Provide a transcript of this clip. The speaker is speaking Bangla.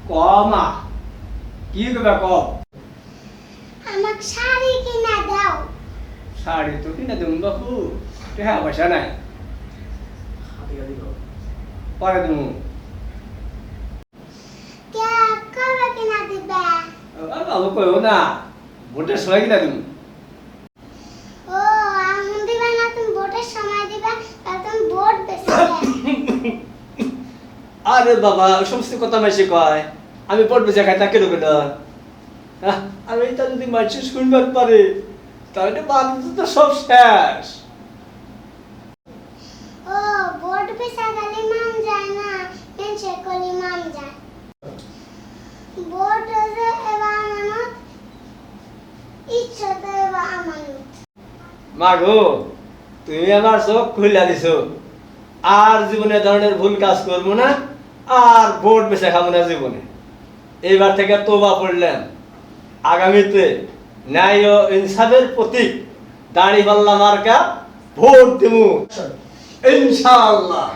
কমা কি করবে ক আমাকে শাড়ি কিনা দাও। শাড়ি তো কিনা দেবো বাপু টাকা পয়সা নাই পরে দেবো কে কবে কিনা দিবে? বাবু কইও না ভোটের সময় কিনা দেবো ও এখন দিবে না, তুমি ভোটের সময় দিবে, আর তুমি ভোট বেচবে। আরে বাবা সমস্ত কথা মাসে কয় আমি পড়বে জায়গায় তাকে রবে না আর এটা যদি মানুষ শুনবার পারে তাহলে বাংলাদেশ তো সব শেষ। ও ভোট বেচা গেলে মান যায় না, পেনশে কলি মান যায়। ভোট যে এবার আমানত, ইচ্ছা তো এবার আমানত। মাগো তুমি আমার চোখ খুলে দিছো, আর জীবনে ধরনের ভুল কাজ করবো না, আর ভোট বেচে খাবো না জীবনে। এইবার থেকে তোবা পড়লাম, আগামীতে ন্যায় ও ইনসাফের প্রতীক দাড়িপাল্লা মার্কা ভোট দেবো ইনশাআল্লাহ।